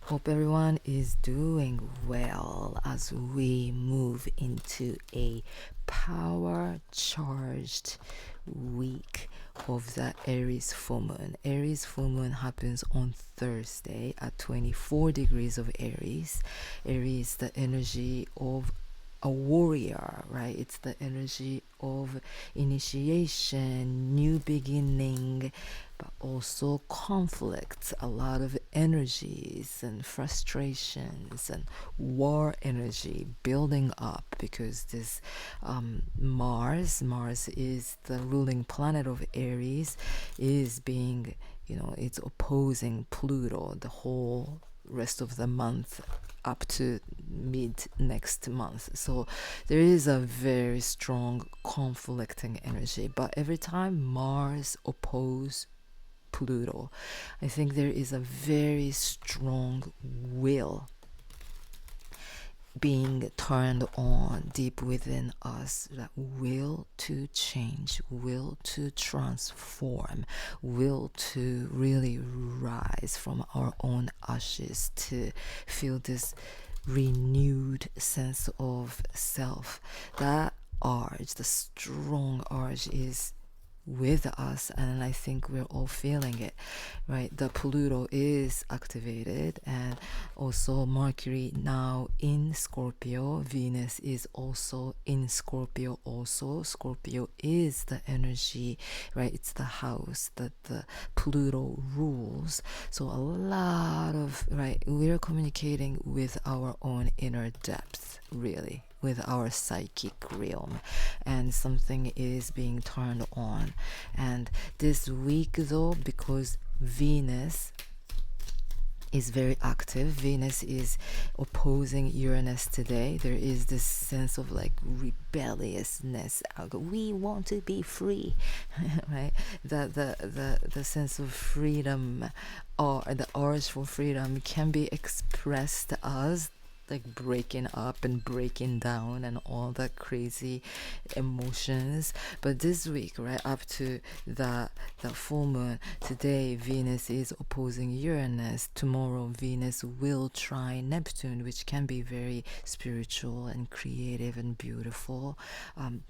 Hope everyone is doing well as we move into a power charged week of the Aries Full Moon. Aries Full Moon happens on Thursday at 24 degrees of Aries. Aries, the energy of a warrior, right? It's the energy of initiation, new beginning, but also conflicts, a lot of energies and frustrations and war energy building up because this Mars is the ruling planet of Aries, is being, it's opposing Pluto the whole rest of the month up to mid next month. So there is a very strong conflicting energy, but every time Mars opposes Pluto, I think there is a very strong will being turned on deep within us, that will to change, will to transform, will to really rise from our own ashes, to feel this renewed sense of self. That urge, the strong urge, is with us, and I think we're all feeling it, right? The Pluto is activated, and also Mercury now in Scorpio. Venus is also in Scorpio. Also Scorpio is the energy, right? It's the house that the Pluto rules. So a lot of, right, we're communicating with our own inner depth, really, with our psychic realm, and something is being turned on. And this week, though, because Venus is very active, Venus is opposing Uranus today, there is this sense of like rebelliousness. We want to be free, right? The sense of freedom, or the urge for freedom, can be expressed as like breaking up and breaking down and all that crazy emotions. But this week, right up to the full moon, today Venus is opposing Uranus. Tomorrow Venus will try Neptune, which can be very spiritual and creative and beautiful,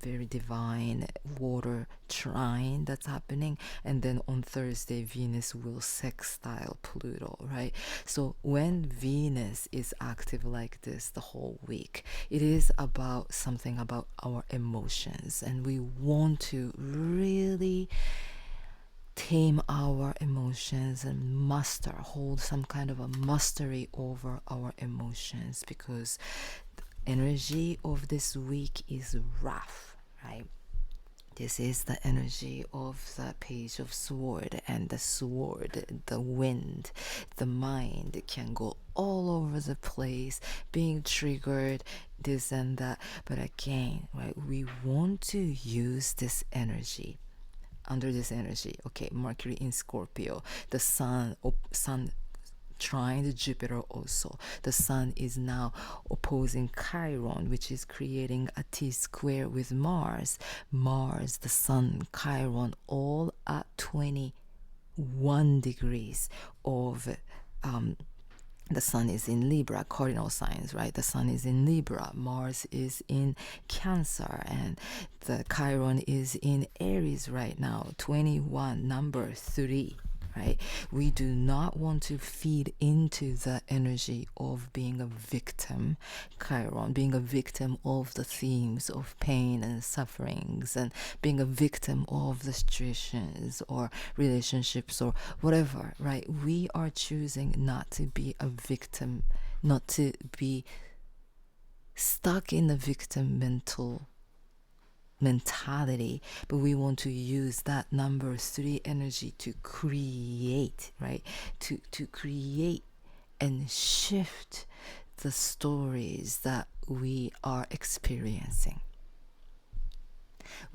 very divine water trine that's happening. And then on Thursday Venus will sextile Pluto, right? So when Venus is active like this the whole week, it is about something about our emotions, and we want to really tame our emotions and hold some kind of a mastery over our emotions, because the energy of this week is rough, right? This is the energy of the Page of Sword, and the sword, the wind, the mind can go all over the place, being triggered, this and that. But again, right, we want to use this energy. Under this energy, okay, Mercury in Scorpio, the sun trine the Jupiter also. The sun is now opposing Chiron, which is creating a T-square with Mars. Mars, the sun, Chiron, all at 21 degrees of the sun is in Libra, cardinal signs, right? The sun is in Libra, Mars is in Cancer, and the Chiron is in Aries right now, 21, number 3. Right? We do not want to feed into the energy of being a victim, Chiron, being a victim of the themes of pain and sufferings, and being a victim of the situations or relationships or whatever, right? We are choosing not to be a victim, not to be stuck in the victim mentality, but we want to use that number 3 energy to create, right? To create and shift the stories that we are experiencing.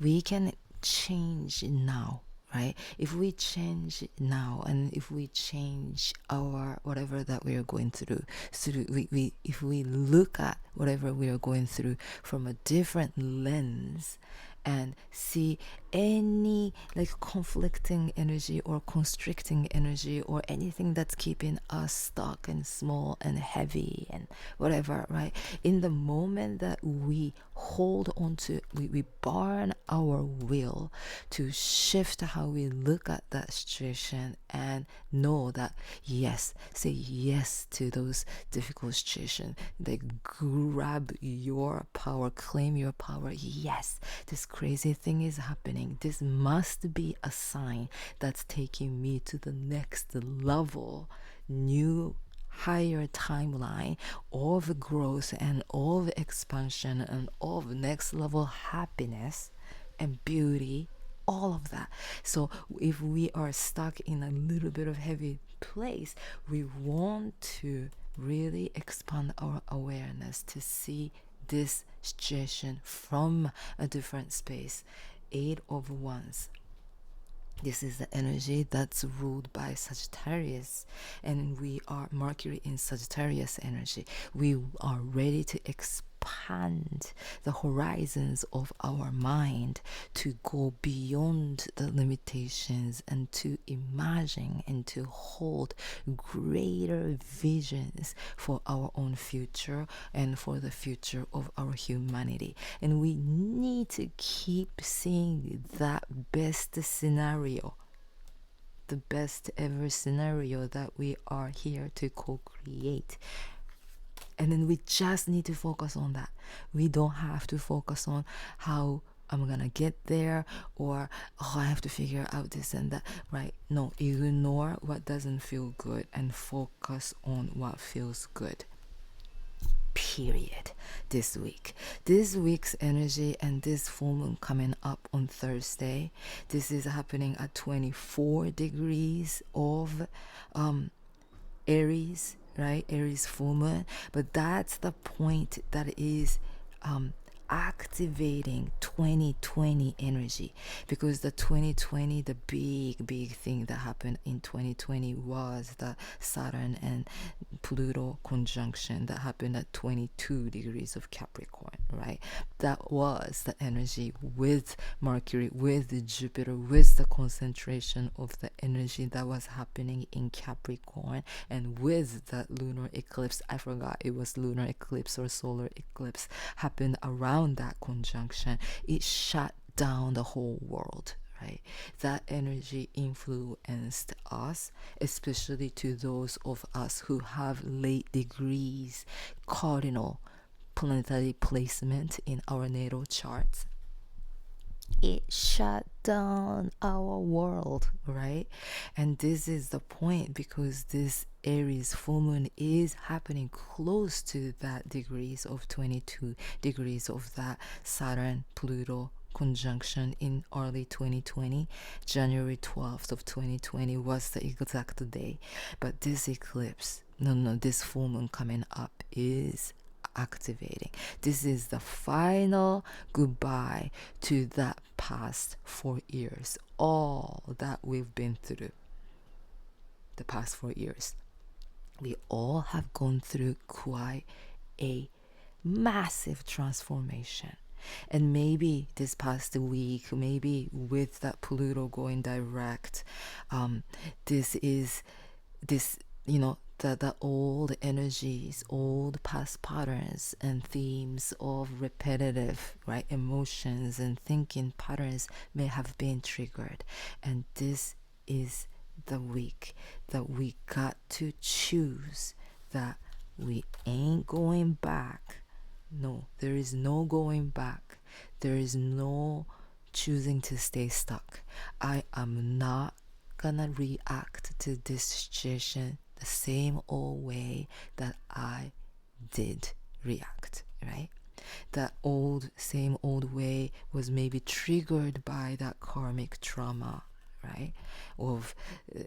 We can change now, right? If we change now, and if we change our whatever that we are going through, so if we look at whatever we are going through from a different lens, and see any like conflicting energy or constricting energy or anything that's keeping us stuck and small and heavy and whatever, right? In the moment that we hold on to, we burn our will to shift how we look at that situation and know that yes, say yes to those difficult situations. Like grab your power, claim your power. Yes, this crazy thing is happening. This must be a sign that's taking me to the next level, new higher timeline of growth and of expansion and of next level happiness and beauty, all of that. So if we are stuck in a little bit of heavy place, we want to really expand our awareness to see this situation from a different space. Eight of Wands. This is the energy that's ruled by Sagittarius, and we are Mercury in Sagittarius energy. We are ready to expand the horizons of our mind to go beyond the limitations and to imagine and to hold greater visions for our own future and for the future of our humanity. And we need to keep seeing that best scenario, the best ever scenario that we are here to co-create. And then we just need to focus on that. We don't have to focus on how I'm gonna get there, or oh, I have to figure out this and that, right? No, ignore what doesn't feel good and focus on what feels good. Period. This week's energy, and this full moon coming up on Thursday, this is happening at 24 degrees of Aries, right? Aries full moon. But that's the point that is activating 2020 energy, because the 2020, the big thing that happened in 2020 was the Saturn and Pluto conjunction that happened at 22 degrees of Capricorn, right? That was the energy with Mercury, with Jupiter, with the concentration of the energy that was happening in Capricorn, and with that lunar eclipse. I forgot it was lunar eclipse or solar eclipse happened around that conjunction. It shut down the whole world, right? That energy influenced us, especially to those of us who have late degrees cardinal planetary placement in our natal charts. It shut down our world, right? And this is the point, because this Aries full moon is happening close to that degrees of 22 degrees of that Saturn Pluto conjunction in early 2020. January 12th of 2020 was the exact day. But this eclipse, this full moon coming up is activating. This is the final goodbye to that past 4 years, all that we've been through the past 4 years. We all have gone through quite a massive transformation. And maybe this past week, maybe with that Pluto going direct, this the old energies, old past patterns and themes of repetitive, right, emotions and thinking patterns may have been triggered. And this is the week that we got to choose that we ain't going back. No, there is no going back. There is no choosing to stay stuck. I am not gonna react to this situation the same old way that I did react, right? That same old way was maybe triggered by that karmic trauma, right? Of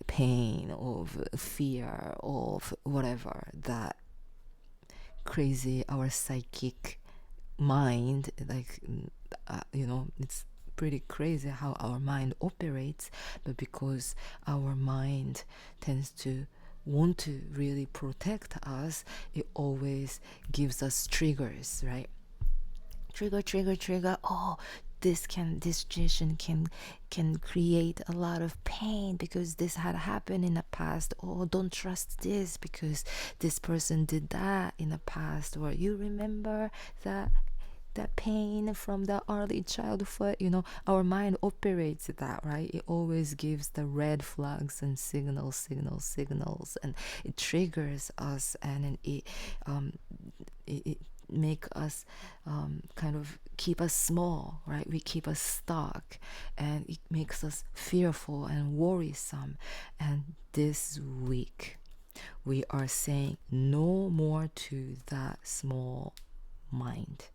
pain, of fear, of whatever, that crazy, our psychic mind, like, it's pretty crazy how our mind operates. But because our mind tends to want to really protect us, it always gives us triggers, right? Trigger. Oh, this situation can create a lot of pain because this had happened in the past. Oh, don't trust this because this person did that in the past. Or you remember that pain from the early childhood. Our mind operates that, right? It always gives the red flags and signals, and it triggers us, and it make us kind of keep us small, right? We keep us stuck, and it makes us fearful and worrisome. And this week we are saying no more to that small mind,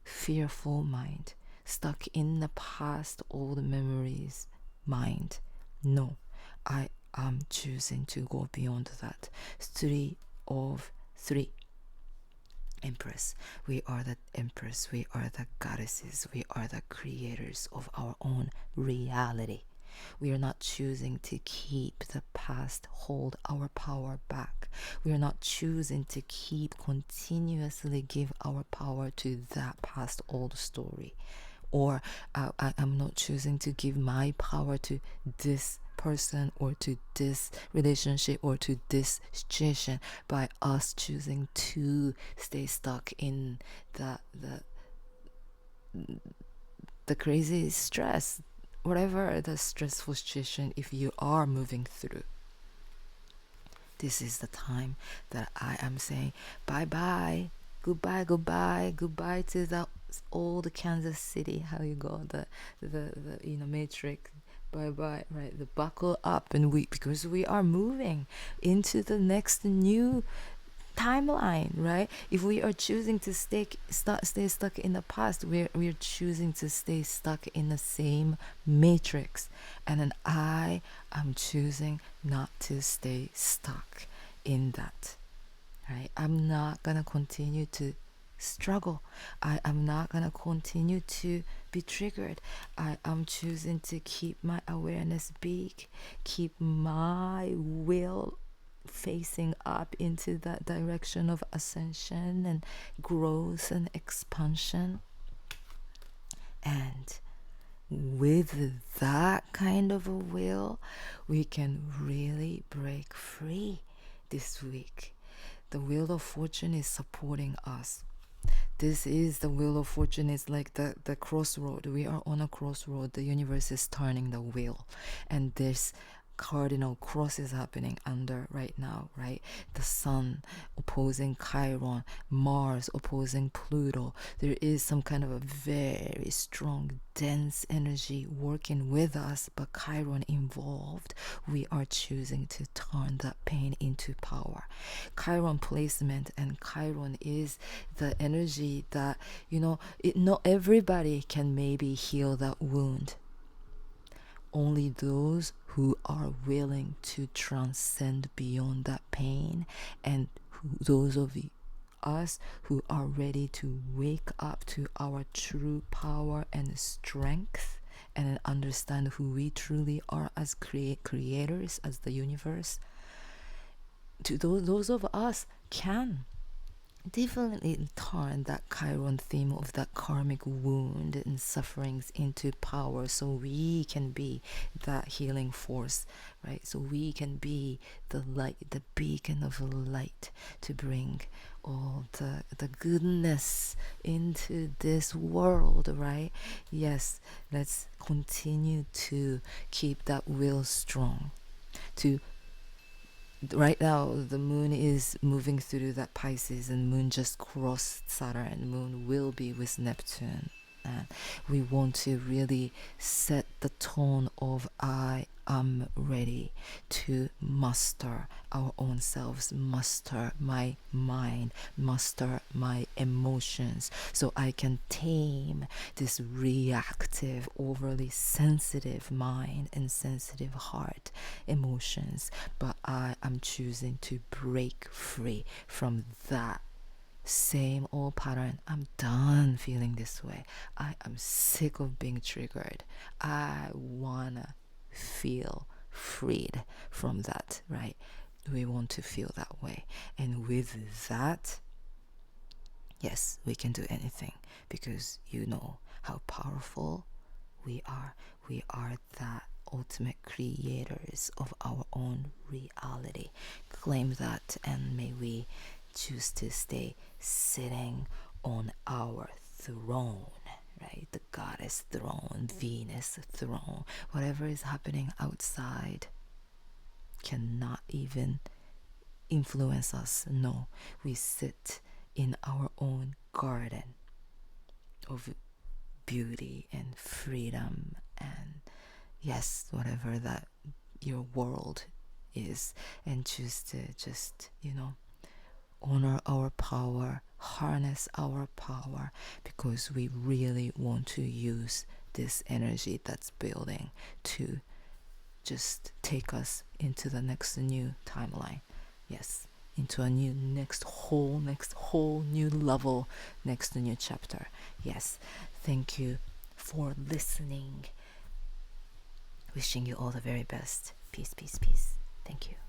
fearful mind, stuck in the past, old memories mind. No, I am choosing to go beyond that. 3 of 3. Empress. We are the Empress. We are the goddesses. We are the creators of our own reality. We are not choosing to keep the past, hold our power back. We are not choosing to continuously give our power to that past old story. Or I'm not choosing to give my power to this person or to this relationship or to this situation by us choosing to stay stuck in the crazy stress, whatever the stressful situation, if you are moving through. This is the time that I am saying bye-bye, goodbye to the old Kansas City. How you go, the matrix. Bye-bye, right? The buckle up, and because we are moving into the next new timeline, right? If we are choosing to stay stuck in the past, we're choosing to stay stuck in the same matrix. And then I am choosing not to stay stuck in that, right? I'm not gonna continue to struggle. I am not gonna continue to be triggered. I am choosing to keep my awareness big, keep my will facing up into that direction of ascension and growth and expansion. And with that kind of a will, we can really break free this week. The wheel of fortune is supporting us. This is the wheel of fortune. Is like the crossroad. We are on a crossroad. The universe is turning the wheel, and this cardinal cross is happening under right now, right? The sun opposing Chiron, Mars opposing Pluto. There is some kind of a very strong, dense energy working with us, but Chiron involved. We are choosing to turn that pain into power. Chiron placement, and Chiron is the energy that, not everybody can maybe heal that wound. Only those who are willing to transcend beyond that pain, and those of us who are ready to wake up to our true power and strength and understand who we truly are as creators, as the universe. To those of us can definitely turn that Chiron theme of that karmic wound and sufferings into power, so we can be that healing force, right? So we can be the light, the beacon of light, to bring all the goodness into this world, right? Yes, let's continue to keep that will strong. Right now the moon is moving through that Pisces, and moon just crossed Saturn. Moon will be with Neptune, and we want to really set the tone of I am ready to master our own selves, master my mind, master my emotions, so I can tame this reactive, overly sensitive mind and sensitive heart, emotions. But I am choosing to break free from that same old pattern. I'm done feeling this way. I am sick of being triggered. I wanna feel freed from that, right? We want to feel that way. And with that, yes, we can do anything, because how powerful we are. We are the ultimate creators of our own reality. Claim that, and may we choose to stay sitting on our throne, right? The goddess throne, Venus throne. Whatever is happening outside cannot even influence us. No, we sit in our own garden of beauty and freedom and yes, whatever that your world is, and choose to just, honor our power, harness our power, because we really want to use this energy that's building to just take us into the next new timeline. Yes, into a next whole new level, next new chapter. Yes, thank you for listening. Wishing you all the very best. Peace, peace, peace. Thank you.